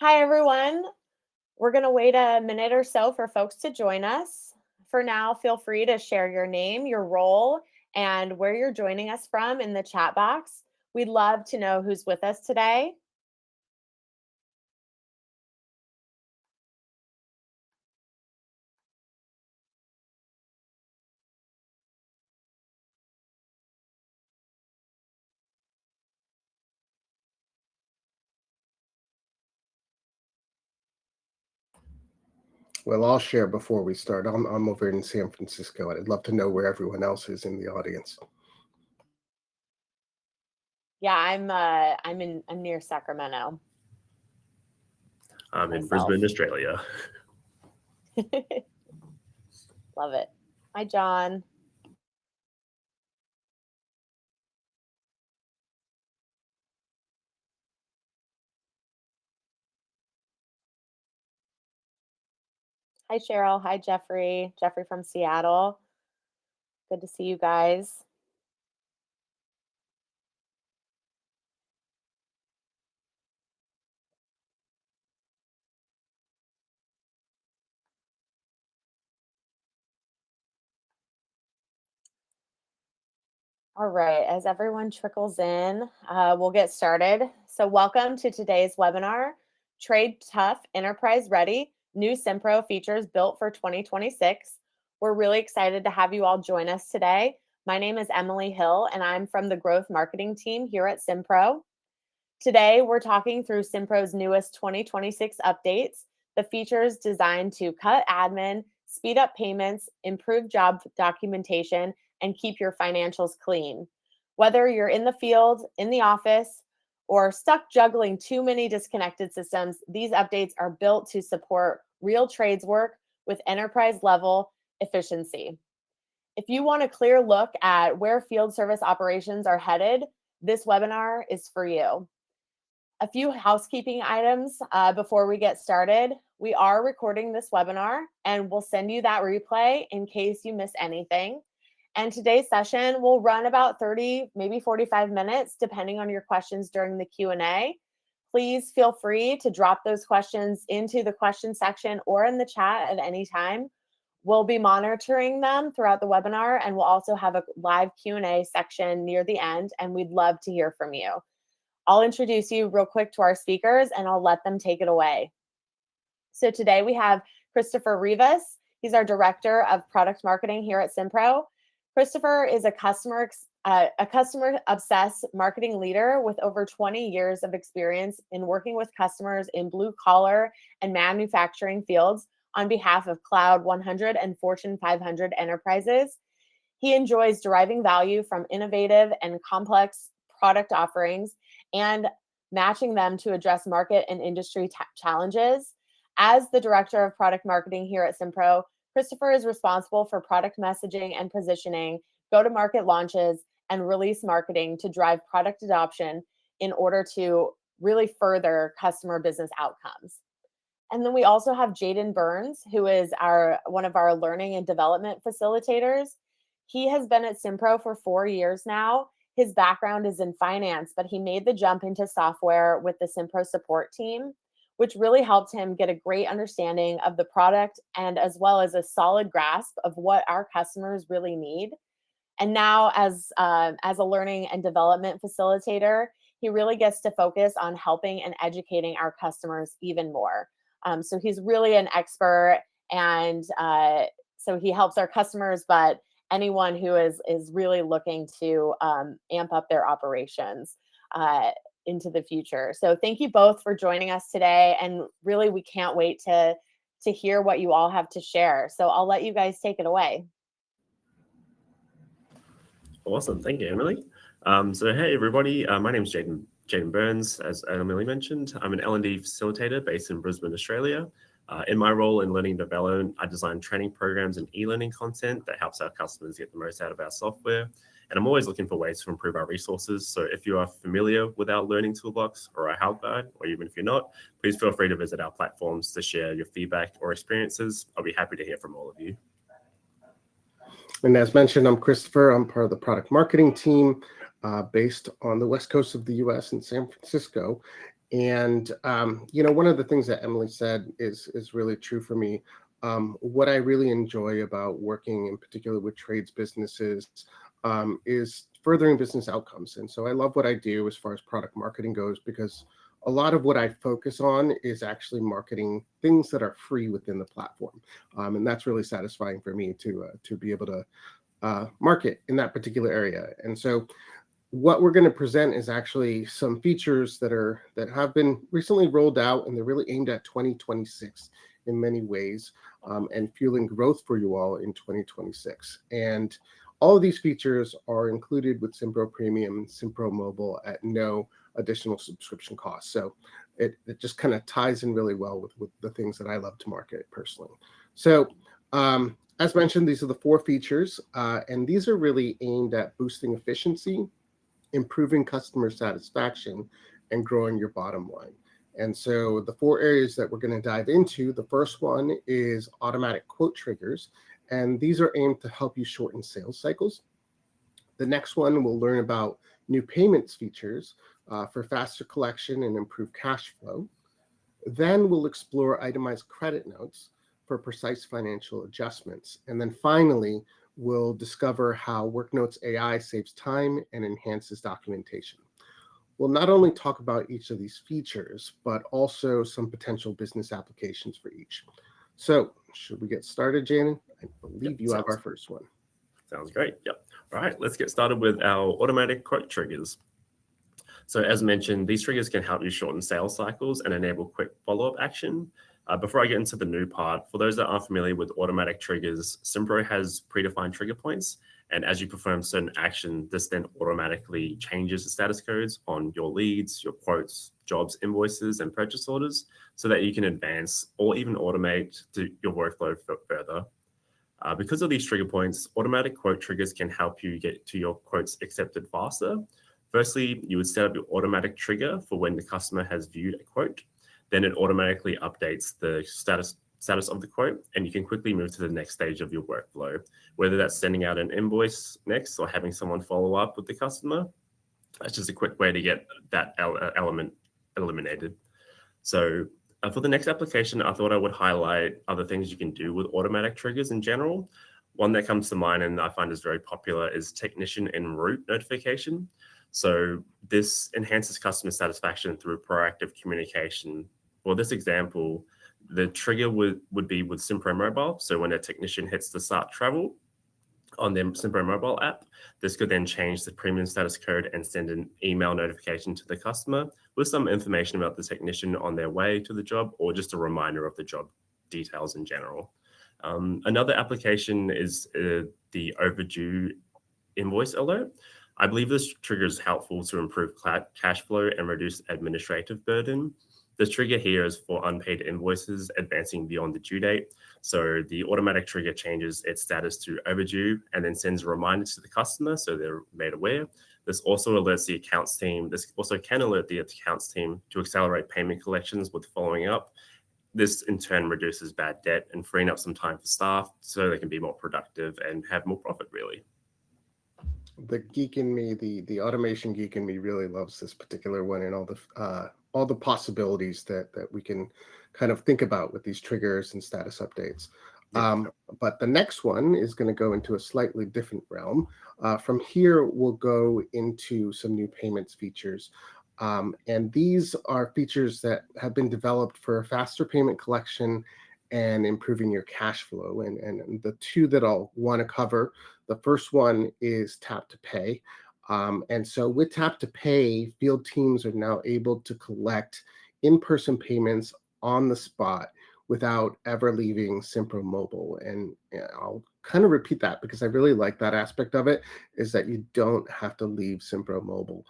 Hi, everyone. We're going to wait a minute or so for folks to join us. For now, feel free to share your name, your role, and where you're joining us from in the chat box. We'd love to know who's with us today. Well, I'll share before we start. I'm over in San Francisco, and I'd love to know where everyone else is in the audience. Yeah, I'm near Sacramento. I'm in myself. Brisbane, Australia. Love it. Hi, John. Hi, Cheryl. Hi, Jeffrey. Jeffrey from Seattle. Good to see you guys. All right, as everyone trickles in, we'll get started. So welcome to today's webinar, Trade Tough, Enterprise Ready, New Simpro Features Built for 2026. We're really excited to have you all join us today. My name is Emily Hill, and I'm from the Growth Marketing team here at Simpro. Today, we're talking through Simpro's newest 2026 updates, the features designed to cut admin, speed up payments, improve job documentation, and keep your financials clean. Whether you're in the field, in the office, or stuck juggling too many disconnected systems, these updates are built to support real trades work with enterprise level efficiency. If you want a clear look at where field service operations are headed, this webinar is for you. A few housekeeping items before we get started. We are recording this webinar and we'll send you that replay in case you miss anything. And today's session will run about 30, maybe 45 minutes, depending on your questions during the Q&A. Please feel free to drop those questions into the question section or in the chat at any time. We'll be monitoring them throughout the webinar, and we'll also have a live Q&A section near the end, and we'd love to hear from you. I'll introduce you real quick to our speakers and I'll let them take it away. So today we have Christopher Rivas. He's our Director of Product Marketing here at Simpro. Christopher is a customer-obsessed marketing leader with over 20 years of experience in working with customers in blue-collar and manufacturing fields on behalf of Cloud 100 and Fortune 500 enterprises. He enjoys deriving value from innovative and complex product offerings and matching them to address market and industry challenges. As the Director of Product Marketing here at Simpro, Christopher is responsible for product messaging and positioning, go-to-market launches, and release marketing to drive product adoption in order to really further customer business outcomes. And then we also have Jaden Burns, who is one of our learning and development facilitators. He has been at Simpro for 4 years now. His background is in finance, but he made the jump into software with the Simpro support team, which really helped him get a great understanding of the product and as well as a solid grasp of what our customers really need. And now as a learning and development facilitator, he really gets to focus on helping and educating our customers even more. So he's really an expert, and so he helps our customers, but anyone who is really looking to amp up their operations into the future. So thank you both for joining us today, and really we can't wait to hear what you all have to share. So I'll let you guys take it away. Awesome, thank you, Emily. So hey everybody, my name is Jaden Burns, as Emily mentioned. I'm an L&D facilitator based in Brisbane, Australia. In my role in learning and development, I design training programs and e-learning content that helps our customers get the most out of our software. And I'm always looking for ways to improve our resources. So if you are familiar with our learning toolbox or our help guide, or even if you're not, please feel free to visit our platforms to share your feedback or experiences. I'll be happy to hear from all of you. And as mentioned, I'm Christopher. I'm part of the product marketing team based on the west coast of the US in San Francisco. And one of the things that Emily said is really true for me. What I really enjoy about working in particular with trades businesses is furthering business outcomes. And so I love what I do as far as product marketing goes, because a lot of what I focus on is actually marketing things that are free within the platform. And that's really satisfying for me to be able to market in that particular area. And so what we're going to present is actually some features that have been recently rolled out, and they're really aimed at 2026 in many ways, and fueling growth for you all in 2026. And all of these features are included with Simpro Premium and Simpro Mobile at no additional subscription cost. So it just kind of ties in really well with the things that I love to market personally. So as mentioned, these are the 4 features, and these are really aimed at boosting efficiency, improving customer satisfaction, and growing your bottom line. And so the 4 areas that we're going to dive into, the first one is automatic quote triggers, and these are aimed to help you shorten sales cycles. The next one, we'll learn about new payments features for faster collection and improved cash flow. Then we'll explore itemized credit notes for precise financial adjustments. And then finally, we'll discover how WorkNotes AI saves time and enhances documentation. We'll not only talk about each of these features, but also some potential business applications for each. So should we get started, Jaden? I believe you have our first one. Sounds great. Yep. All right, let's get started with our automatic quote triggers. So as mentioned, these triggers can help you shorten sales cycles and enable quick follow-up action. Before I get into the new part, for those that aren't familiar with automatic triggers, Simpro has predefined trigger points. And as you perform certain action, this then automatically changes the status codes on your leads, your quotes, jobs, invoices, and purchase orders so that you can advance or even automate your workflow further. Because of these trigger points, automatic quote triggers can help you get to your quotes accepted faster. Firstly, you would set up your automatic trigger for when the customer has viewed a quote. Then it automatically updates the status of the quote, and you can quickly move to the next stage of your workflow, whether that's sending out an invoice next or having someone follow up with the customer. That's just a quick way to get that element eliminated. So for the next application, I thought I would highlight other things you can do with automatic triggers in general. One that comes to mind and I find is very popular is technician en route notification. So this enhances customer satisfaction through proactive communication. For this example, the trigger would be with Simpro Mobile. So when a technician hits the start travel on the Simpro Mobile app, this could then change the premium status code and send an email notification to the customer with some information about the technician on their way to the job, or just a reminder of the job details in general. Another application is the overdue invoice alert. I believe this trigger is helpful to improve cash flow and reduce administrative burden. The trigger here is for unpaid invoices advancing beyond the due date. So the automatic trigger changes its status to overdue and then sends a reminder to the customer so they're made aware. This also alerts the accounts team. This also can alert the accounts team to accelerate payment collections with following up. This in turn reduces bad debt and freeing up some time for staff so they can be more productive and have more profit, really. The geek in me, the automation geek in me, really loves this particular one and all the possibilities that we can kind of think about with these triggers and status updates. Yeah. But the next one is going to go into a slightly different realm. From here, we'll go into some new payments features. And these are features that have been developed for faster payment collection and improving your cash flow. And the 2 that I'll want to cover, the first one is Tap to Pay. And so with Tap to Pay, field teams are now able to collect in-person payments on the spot without ever leaving Simpro Mobile. And I'll kind of repeat that because I really like that aspect of it, is that you don't have to leave Simpro Mobile.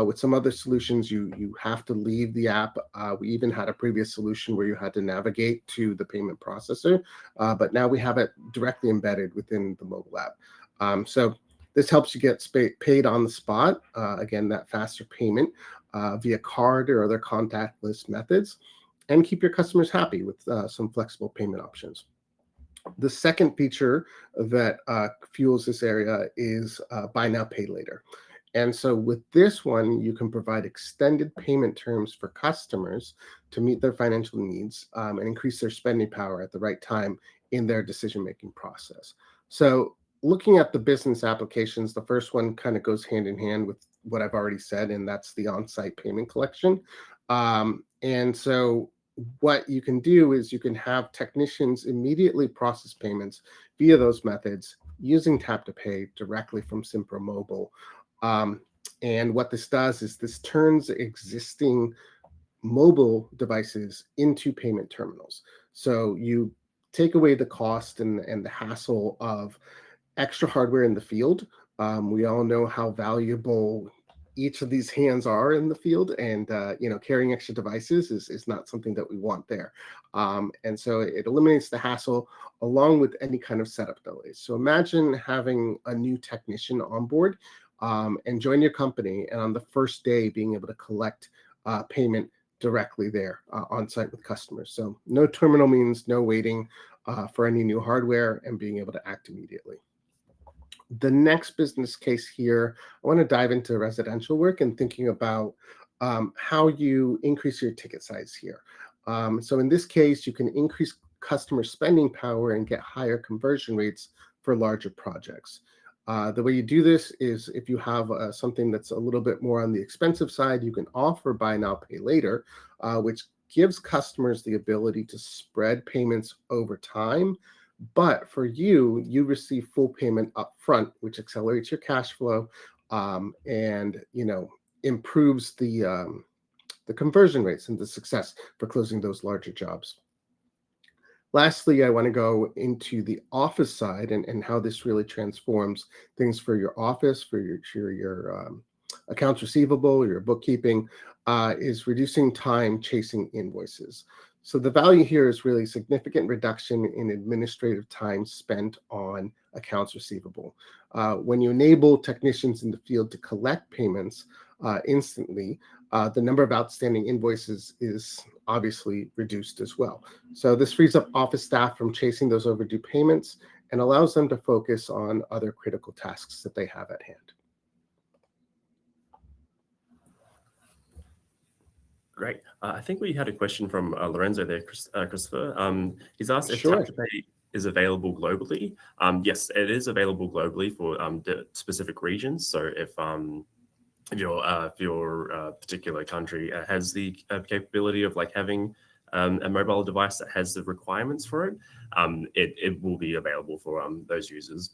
With some other solutions, you have to leave the app. We even had a previous solution where you had to navigate to the payment processor, but now we have it directly embedded within the mobile app. So this helps you get paid on the spot. Again, that faster payment via card or other contactless methods, and keep your customers happy with some flexible payment options. The second feature that fuels this area is Buy Now, Pay Later. And so with this one, you can provide extended payment terms for customers to meet their financial needs and increase their spending power at the right time in their decision-making process. So looking at the business applications, the first one kind of goes hand in hand with what I've already said, and that's the on-site payment collection. And so what you can do is you can have technicians immediately process payments via those methods using Tap to Pay directly from Simpro Mobile. Um, and what this does is this turns existing mobile devices into payment terminals. So you take away the cost and the hassle of extra hardware in the field. We all know how valuable each of these hands are in the field, and carrying extra devices is not something that we want there. And so it eliminates the hassle along with any kind of setup delays. So imagine having a new technician on board and join your company, and on the first day being able to collect payment directly there on site with customers. So no terminal means no waiting for any new hardware and being able to act immediately. The next business case here, I want to dive into residential work and thinking about how you increase your ticket size here. So in this case, you can increase customer spending power and get higher conversion rates for larger projects. The way you do this is if you have something that's a little bit more on the expensive side, you can offer buy now, pay later, which gives customers the ability to spread payments over time. But for you, you receive full payment up front, which accelerates your cash flow and improves the conversion rates and the success for closing those larger jobs. Lastly, I want to go into the office side and how this really transforms things for your office, for your accounts receivable, your bookkeeping, is reducing time chasing invoices. So the value here is really significant reduction in administrative time spent on accounts receivable. When you enable technicians in the field to collect payments instantly, the number of outstanding invoices is obviously reduced as well. So this frees up office staff from chasing those overdue payments and allows them to focus on other critical tasks that they have at hand. Great. I think we had a question from Lorenzo there, Christopher. He's asked if Sure. Tap to Pay is available globally. Yes, it is available globally for the specific regions. So if your particular country has the capability of like having a mobile device that has the requirements for it, it will be available for those users.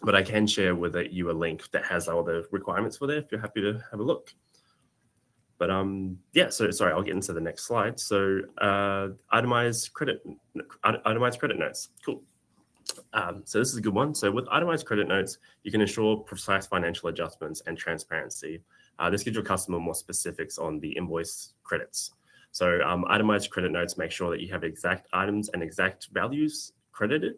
But I can share with you a link that has all the requirements for there if you're happy to have a look. But yeah, so sorry, I'll get into the next slide. So itemized credit notes. Cool. So this is a good one. So with itemized credit notes, you can ensure precise financial adjustments and transparency. This gives your customer more specifics on the invoice credits. So itemized credit notes make sure that you have exact items and exact values credited.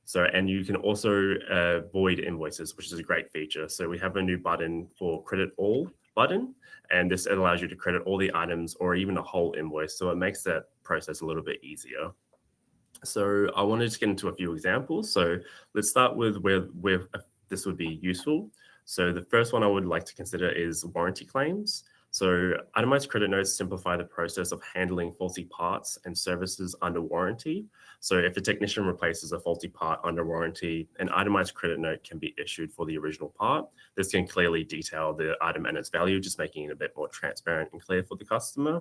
So, and you can also void invoices, which is a great feature. So we have a new button for credit all button, and this allows you to credit all the items or even a whole invoice. So it makes that process a little bit easier. So I wanted to get into a few examples. So let's start with where this would be useful. So the first one I would like to consider is warranty claims. So itemized credit notes simplify the process of handling faulty parts and services under warranty. So if a technician replaces a faulty part under warranty, an itemized credit note can be issued for the original part. This can clearly detail the item and its value, just making it a bit more transparent and clear for the customer.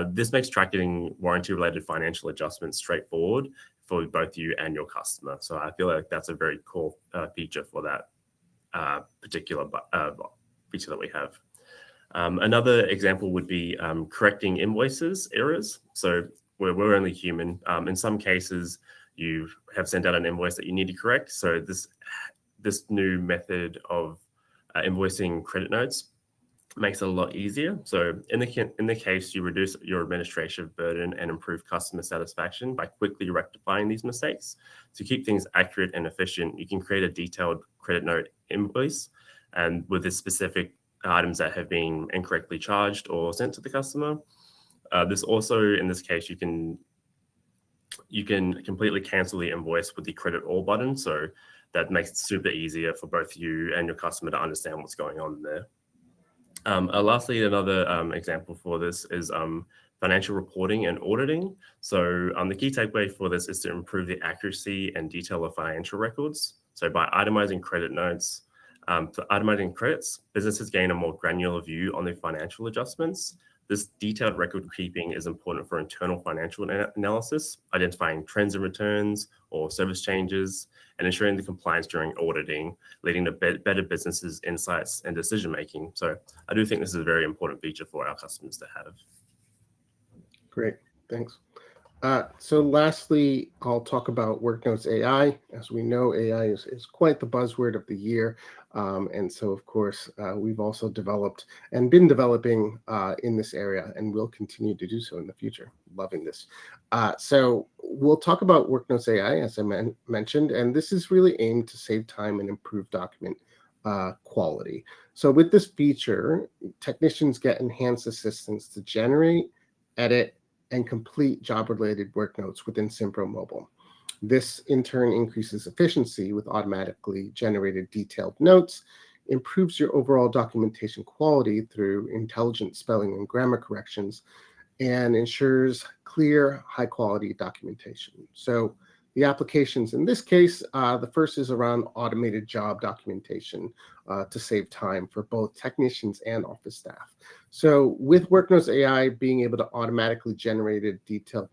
This makes tracking warranty-related financial adjustments straightforward for both you and your customer. So I feel like that's a very cool feature for that particular feature that we have. Another example would be correcting invoices errors. So we're only human. In some cases, you have sent out an invoice that you need to correct. So this new method of invoicing credit notes makes it a lot easier. So in the case, you reduce your administrative burden and improve customer satisfaction by quickly rectifying these mistakes. To keep things accurate and efficient, you can create a detailed credit note invoice, and with the specific items that have been incorrectly charged or sent to the customer. This also, in this case, you can completely cancel the invoice with the credit all button. So that makes it super easier for both you and your customer to understand what's going on there. Lastly, another example for this is financial reporting and auditing. So the key takeaway for this is to improve the accuracy and detail of financial records. So by itemizing credit notes, for itemizing credits, businesses gain a more granular view on their financial adjustments. This detailed record keeping is important for internal financial analysis, identifying trends in returns or service changes, and ensuring the compliance during auditing, leading to better businesses' insights and decision making. So I do think this is a very important feature for our customers to have. Great, thanks. So lastly, I'll talk about WorkNotes AI. As we know, AI is quite the buzzword of the year. And so, of course, we've also developed and been developing in this area, and will continue to do so in the future. Loving this. So we'll talk about WorkNotes AI, as I mentioned, and this is really aimed to save time and improve document quality. So with this feature, technicians get enhanced assistance to generate, edit, and complete job-related work notes within Simpro Mobile. This, in turn, increases efficiency with automatically generated detailed notes, improves your overall documentation quality through intelligent spelling and grammar corrections, and ensures clear, high-quality documentation. So the applications in this case, the first is around automated job documentation to save time for both technicians and office staff. So with WorkNotes AI being able to automatically generate detailed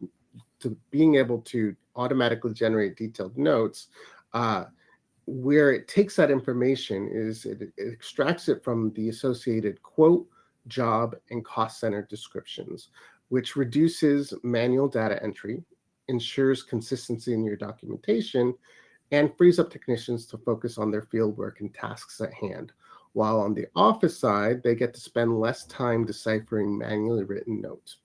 notes, where it takes that information is it extracts it from the associated quote, job, and cost center descriptions, which reduces manual data entry, ensures consistency in your documentation, and frees up technicians to focus on their field work and tasks at hand. While on the office side, they get to spend less time deciphering manually written notes.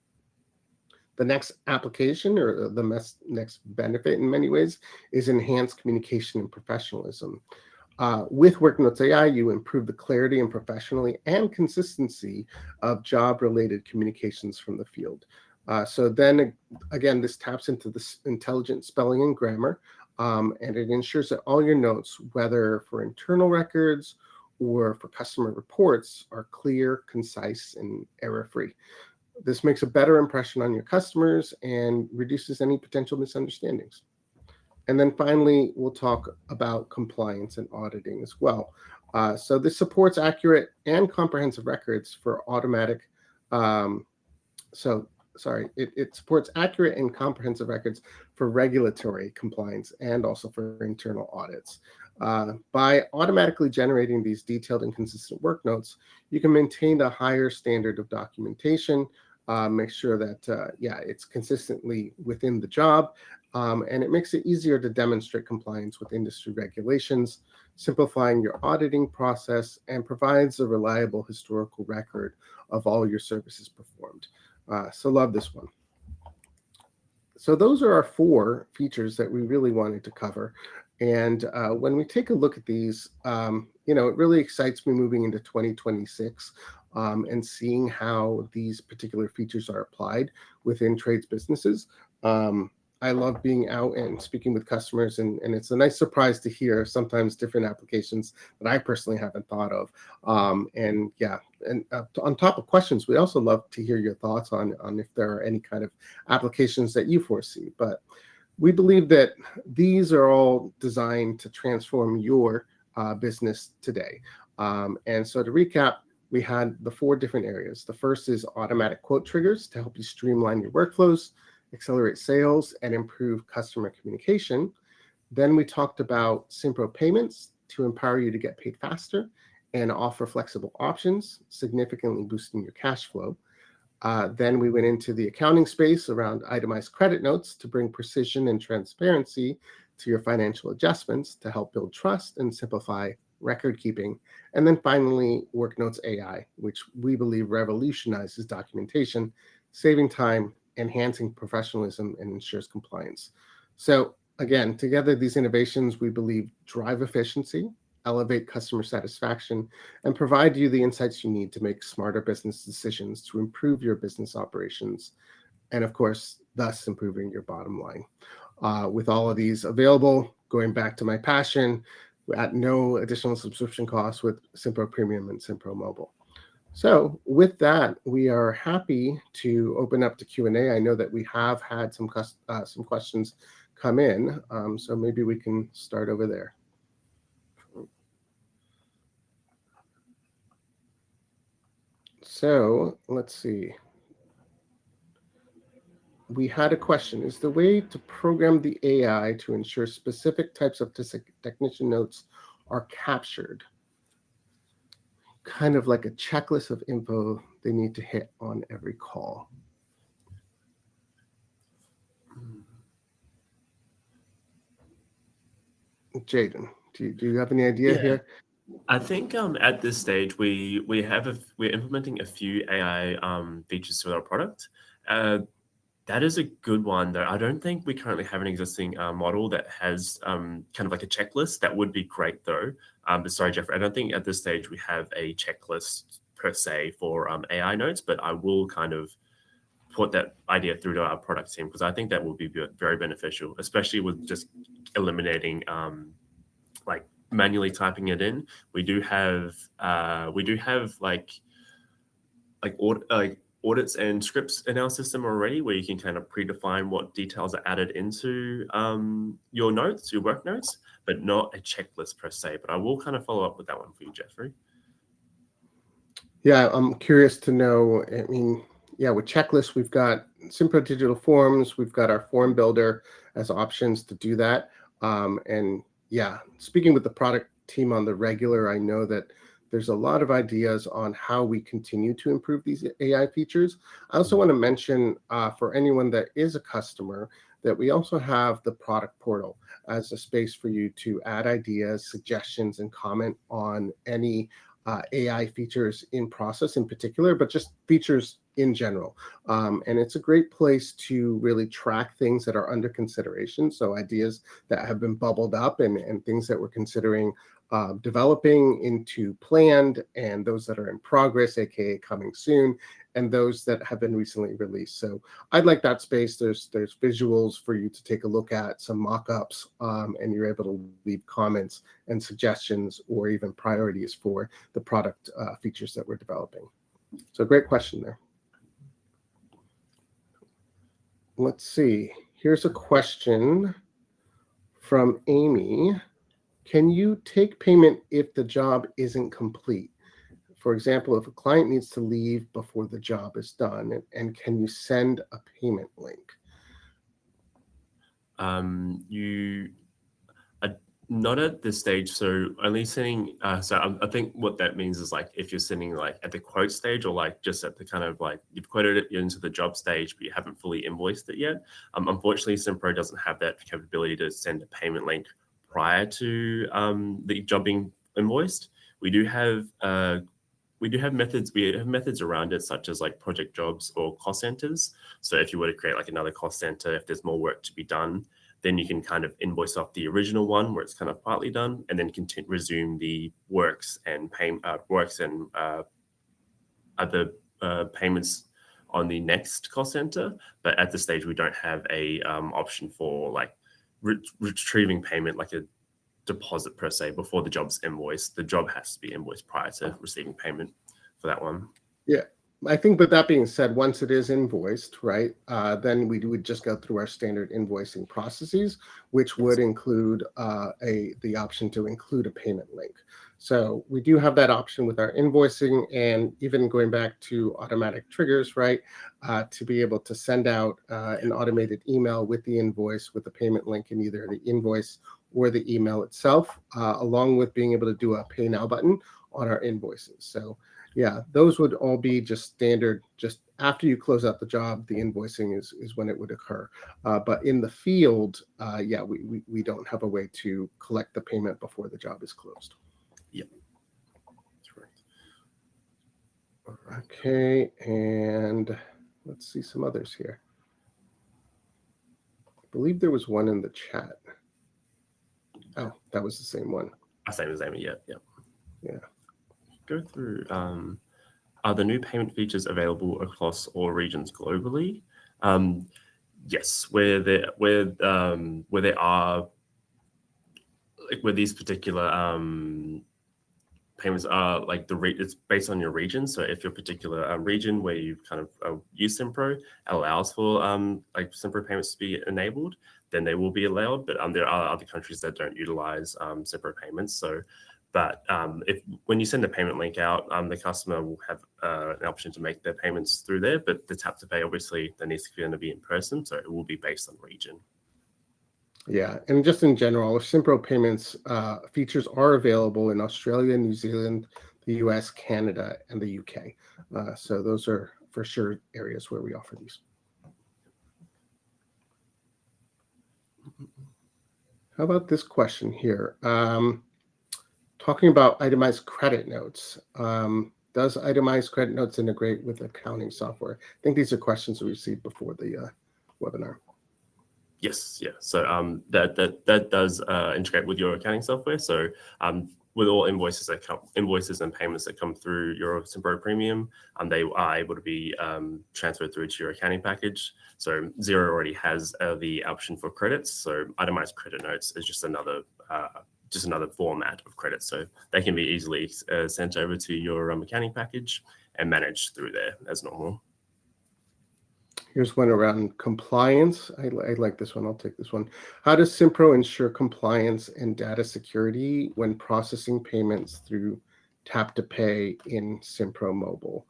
The next application, or the next benefit in many ways, is enhanced communication and professionalism. With WorkNotes AI, you improve the clarity and professionally and consistency of job-related communications from the field. So then again, this taps into this intelligent spelling and grammar, and it ensures that all your notes, whether for internal records or for customer reports, are clear, concise, and error-free. This makes a better impression on your customers and reduces any potential misunderstandings. And then finally, we'll talk about compliance and auditing as well. So this supports accurate and comprehensive records for automatic. It supports accurate and comprehensive records for regulatory compliance and also for internal audits. By automatically generating these detailed and consistent work notes, you can maintain a higher standard of documentation, make sure that, it's consistently within the job, and it makes it easier to demonstrate compliance with industry regulations, simplifying your auditing process, and provides a reliable historical record of all your services performed. So love this one. So those are our 4 features that we really wanted to cover. And when we take a look at these, it really excites me moving into 2026 and seeing how these particular features are applied within trades businesses. I love being out and speaking with customers, and it's a nice surprise to hear sometimes different applications that I personally haven't thought of. And on top of questions, we also love to hear your thoughts on if there are any kind of applications that you foresee. But we believe that these are all designed to transform your business today. And so to recap, we had the 4 different areas. The first is automatic quote triggers to help you streamline your workflows, accelerate sales, and improve customer communication. Then we talked about Simpro payments to empower you to get paid faster and offer flexible options, significantly boosting your cash flow. Then we went into the accounting space around itemized credit notes to bring precision and transparency to your financial adjustments to help build trust and simplify record keeping. And then finally, WorkNotes AI, which we believe revolutionizes documentation, saving time, enhancing professionalism, and ensures compliance. So again, together, these innovations, we believe, drive efficiency, elevate customer satisfaction, and provide you the insights you need to make smarter business decisions to improve your business operations, and of course, thus improving your bottom line. With all of these available, going back to my passion at no additional subscription costs with Simpro Premium and Simpro Mobile. So with that, we are happy to open up to Q&A. I know that we have had some questions come in, so maybe we can start over there. So let's see. We had a question. Is the way to program the AI to ensure specific types of technician notes are captured? Kind of like a checklist of info they need to hit on every call. Jaden, do you have any idea here? I think at this stage we're implementing a few AI features to our product. That is a good one, though. I don't think we currently have an existing model that has kind of like a checklist. That would be great, though. But sorry, Jeffrey, I don't think at this stage we have a checklist per se for AI notes, but I will kind of put that idea through to our product team because I think that will be very beneficial, especially with just eliminating like manually typing it in. We do have like audits and scripts in our system already where you can kind of predefine what details are added into your notes, your work notes, but not a checklist per se. But I will kind of follow up with that one for you, Jeffrey. Yeah, I'm curious to know. I mean, yeah, with checklists, we've got Simpro Digital Forms, we've got our form builder as options to do that. And yeah, speaking with the product team on the regular, I know that there's a lot of ideas on how we continue to improve these AI features. I also want to mention for anyone that is a customer that we also have the product portal as a space for you to add ideas, suggestions, and comment on any AI features in process in particular, but just features in general. And it's a great place to really track things that are under consideration. So ideas that have been bubbled up and things that we're considering developing into planned, and those that are in progress, aka coming soon, and those that have been recently released. So I'd like that space. There's visuals for you to take a look at, some mock-ups, and you're able to leave comments and suggestions or even priorities for the product features that we're developing. So great question there. Let's see. Here's a question from Amy. Can you take payment if the job isn't complete? For example, if a client needs to leave before the job is done, and can you send a payment link? Not at this stage. So only sending. So I think what that means is like if you're sending like at the quote stage or like just at the kind of like you've quoted it into the job stage, but you haven't fully invoiced it yet. Unfortunately, Simpro doesn't have that capability to send a payment link prior to the job being invoiced. We do have methods. We have methods around it, such as like project jobs or cost centers. So if you were to create like another cost center, if there's more work to be done, then you can kind of invoice off the original one where it's kind of partly done, and then resume the works and other payments on the next cost center. But at this stage, we don't have a option for like retrieving payment like a deposit per se before the job's invoiced. The job has to be invoiced prior to receiving payment for that one. Yeah, I think, but that being said, once it is invoiced, right, then we would just go through our standard invoicing processes, which would include the option to include a payment link. So we do have that option with our invoicing, and even going back to automatic triggers, right, to be able to send out an automated email with the invoice with the payment link in either the invoice or the email itself, along with being able to do a pay now button on our invoices. So yeah, those would all be just standard, just after you close out the job, the invoicing is when it would occur. But in the field, yeah, we don't have a way to collect the payment before the job is closed. Yep. That's right. Okay, and let's see some others here. I believe there was one in the chat. Oh, that was the same one. Same as Amy, yeah. Yeah. Go through, are the new payment features available across all regions globally? Yes, where there are like with these particular payments are like it's based on your region. So if your particular region where you kind of use Simpro allows for like Simpro payments to be enabled, then they will be allowed. But there are other countries that don't utilize Simpro payments. So, but if when you send the payment link out, the customer will have an option to make their payments through there. But the tap to pay, obviously, that needs to be in person, so it will be based on region. Yeah, and just in general, Simpro payments features are available in Australia, New Zealand, the US, Canada, and the UK. So those are for sure areas where we offer these. How about this question here? Talking about itemized credit notes. Does itemized credit notes integrate with accounting software? I think these are questions we received before the webinar. Yes, yeah. So that does integrate with your accounting software. So with all invoices and payments that come through your Simpro Premium, they are able to be transferred through to your accounting package. So Xero already has the option for credits. So itemized credit notes is just another format of credits. So they can be easily sent over to your accounting package and managed through there as normal. Here's one around compliance. I like this one. I'll take this one. How does Simpro ensure compliance and data security when processing payments through tap to pay in Simpro Mobile?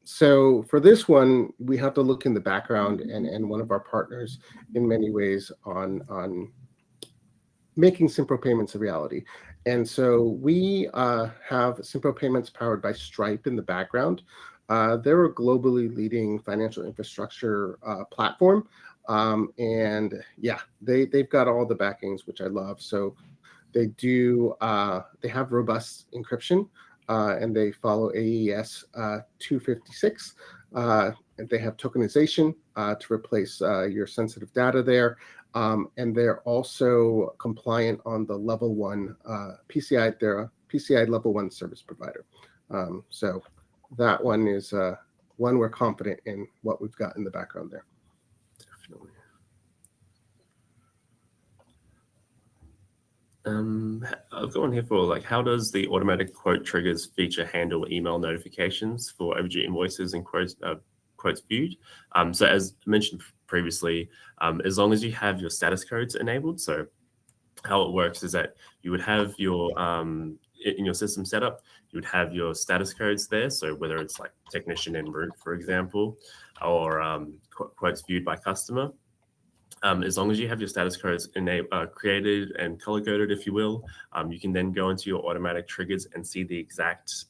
So for this one, we have to look in the background and one of our partners in many ways on making Simpro payments a reality. And so we have Simpro payments powered by Stripe in the background. They're a globally leading financial infrastructure platform. And yeah, they've got all the backings, which I love. So they have robust encryption and they follow AES 256. And they have tokenization to replace your sensitive data there. And they're also compliant on the level 1 PCI. They're a PCI level 1 service provider. So that one is one we're confident in what we've got in the background there. Definitely. I've got one here for like, how does the automatic quote triggers feature handle email notifications for overdue invoices and quotes viewed? So as mentioned previously, as long as you have your status codes enabled, so how it works is that you would have your in your system setup, you would have your status codes there. So whether it's like technician en route, for example, or quotes viewed by customer, as long as you have your status codes created and color coded, if you will, you can then go into your automatic triggers and see the exact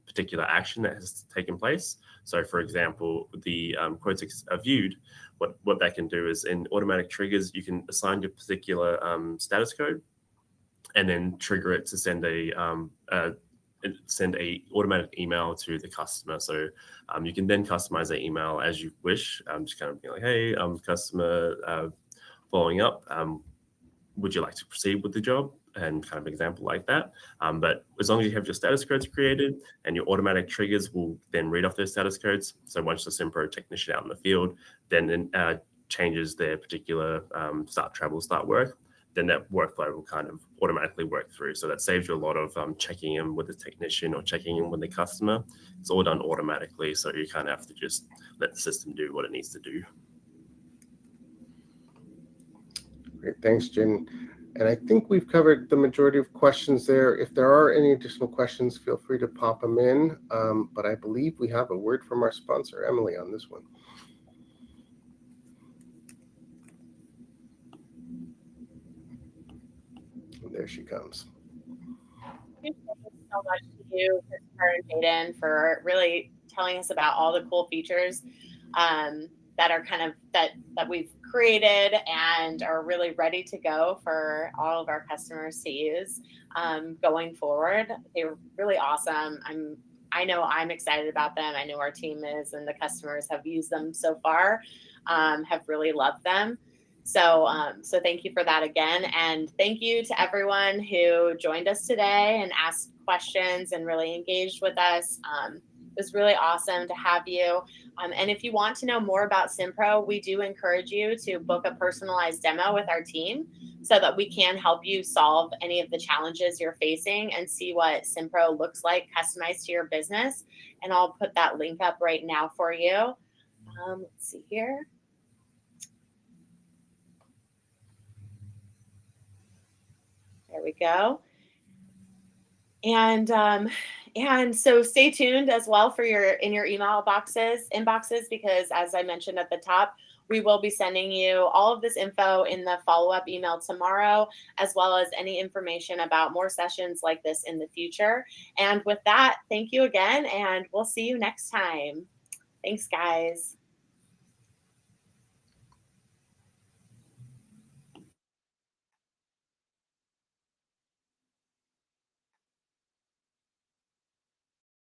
particular action that has taken place. So for example, the quotes are viewed. What that can do is in automatic triggers, you can assign your particular status code and then trigger it to send a automatic email to the customer. So you can then customize that email as you wish. Just kind of be like, hey, customer following up. Would you like to proceed with the job? And kind of example like that. But as long as you have your status codes created and your automatic triggers will then read off those status codes. So once the Simpro technician out in the field then changes their particular start work, then that workflow will kind of automatically work through. So that saves you a lot of checking in with the technician or checking in with the customer. It's all done automatically. So you kind of have to just let the system do what it needs to do. Great, thanks, Jen. And I think we've covered the majority of questions there. If there are any additional questions, feel free to pop them in. But I believe we have a word from our sponsor, Emily, on this one. And there she comes. Thank you so much to you, Christopher and Jaden, for really telling us about all the cool features that are kind of that we've created and are really ready to go for all of our customers to use going forward. They're really awesome. I know I'm excited about them. I know our team is, and the customers have used them so far, have really loved them. So thank you for that again. And thank you to everyone who joined us today and asked questions and really engaged with us. It was really awesome to have you. And if you want to know more about Simpro, we do encourage you to book a personalized demo with our team so that we can help you solve any of the challenges you're facing and see what Simpro looks like customized to your business. And I'll put that link up right now for you. Let's see here. There we go. And so stay tuned as well for your email inboxes, because as I mentioned at the top, we will be sending you all of this info in the follow-up email tomorrow, as well as any information about more sessions like this in the future. And with that, thank you again, and we'll see you next time. Thanks, guys.